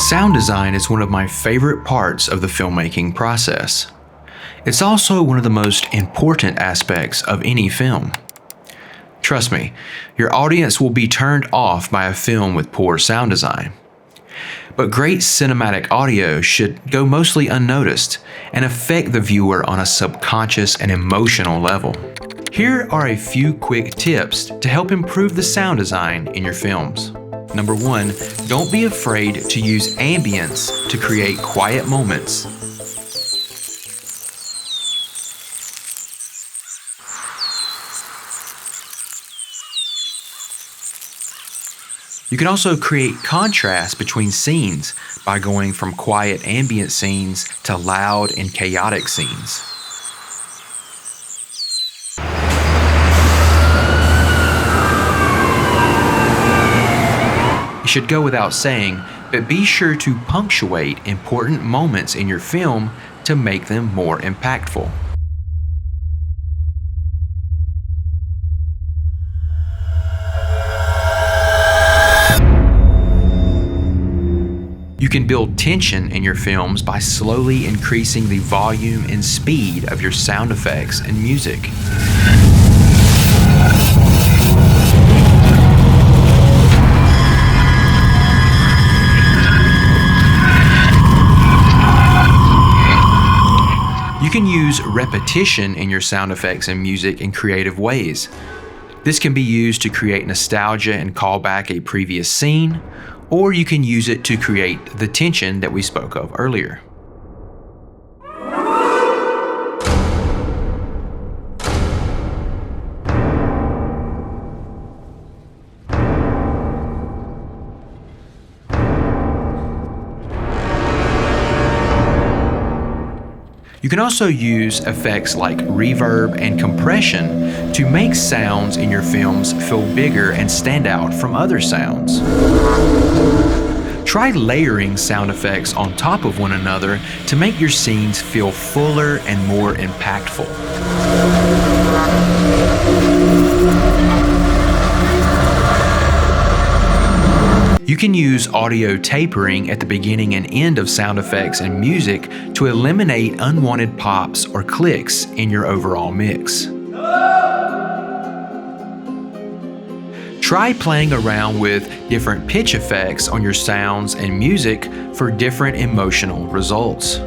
Sound design is one of my favorite parts of the filmmaking process. It's also one of the most important aspects of any film. Trust me, your audience will be turned off by a film with poor sound design. But great cinematic audio should go mostly unnoticed and affect the viewer on a subconscious and emotional level. Here are a few quick tips to help improve the sound design in your films. Number 1, don't be afraid to use ambience to create quiet moments. You can also create contrast between scenes by going from quiet ambient scenes to loud and chaotic scenes. It should go without saying, but be sure to punctuate important moments in your film to make them more impactful. You can build tension in your films by slowly increasing the volume and speed of your sound effects and music. You can use repetition in your sound effects and music in creative ways. This can be used to create nostalgia and call back a previous scene, or you can use it to create the tension that we spoke of earlier. You can also use effects like reverb and compression to make sounds in your films feel bigger and stand out from other sounds. Try layering sound effects on top of one another to make your scenes feel fuller and more impactful. You can use audio tapering at the beginning and end of sound effects and music to eliminate unwanted pops or clicks in your overall mix. Try playing around with different pitch effects on your sounds and music for different emotional results.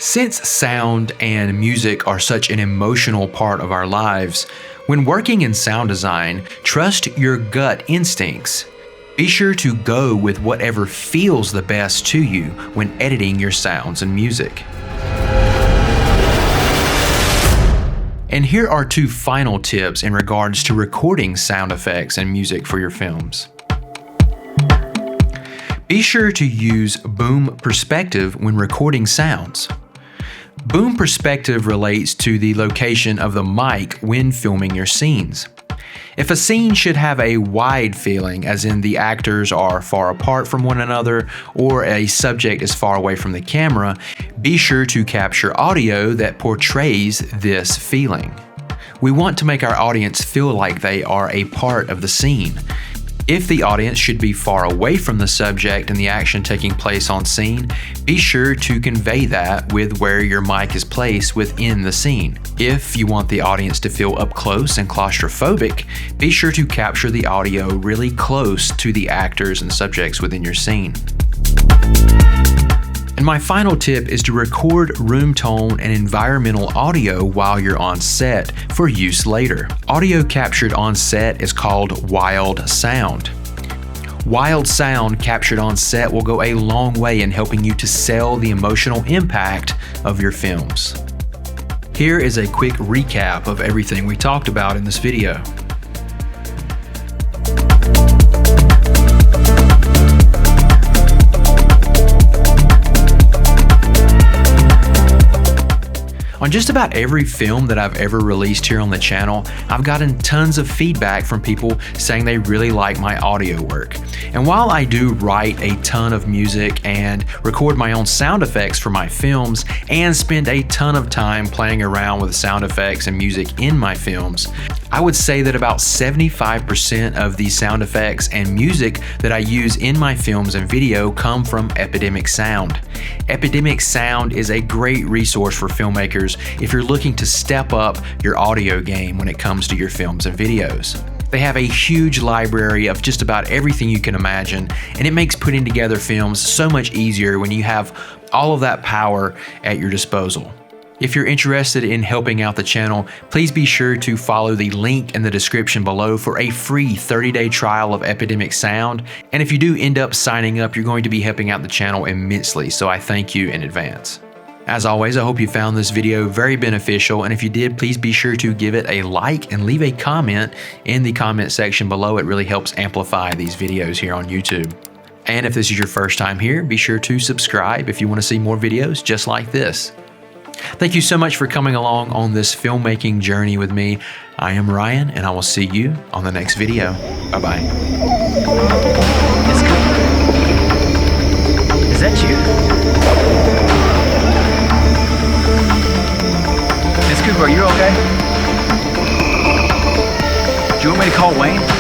Since sound and music are such an emotional part of our lives, when working in sound design, trust your gut instincts. Be sure to go with whatever feels the best to you when editing your sounds and music. And here are 2 final tips in regards to recording sound effects and music for your films. Be sure to use boom perspective when recording sounds. Boom perspective relates to the location of the mic when filming your scenes. If a scene should have a wide feeling, as in the actors are far apart from one another or a subject is far away from the camera, be sure to capture audio that portrays this feeling. We want to make our audience feel like they are a part of the scene. If the audience should be far away from the subject and the action taking place on scene, be sure to convey that with where your mic is placed within the scene. If you want the audience to feel up close and claustrophobic, be sure to capture the audio really close to the actors and subjects within your scene. And my final tip is to record room tone and environmental audio while you're on set for use later. Audio captured on set is called wild sound. Wild sound captured on set will go a long way in helping you to sell the emotional impact of your films. Here is a quick recap of everything we talked about in this video. On just about every film that I've ever released here on the channel, I've gotten tons of feedback from people saying they really like my audio work. And while I do write a ton of music and record my own sound effects for my films and spend a ton of time playing around with sound effects and music in my films, I would say that about 75% of the sound effects and music that I use in my films and video come from Epidemic Sound. Epidemic Sound is a great resource for filmmakers if you're looking to step up your audio game when it comes to your films and videos. They have a huge library of just about everything you can imagine, and it makes putting together films so much easier when you have all of that power at your disposal. If you're interested in helping out the channel, please be sure to follow the link in the description below for a free 30-day trial of Epidemic Sound. And if you do end up signing up, you're going to be helping out the channel immensely, so I thank you in advance. As always, I hope you found this video very beneficial, and if you did, please be sure to give it a like and leave a comment in the comment section below. It really helps amplify these videos here on YouTube. And if this is your first time here, be sure to subscribe if you want to see more videos just like this. Thank you so much for coming along on this filmmaking journey with me. I am Ryan, and I will see you on the next video. Bye-bye. Is that you? Miss Cooper, are you okay? Do you want me to call Wayne?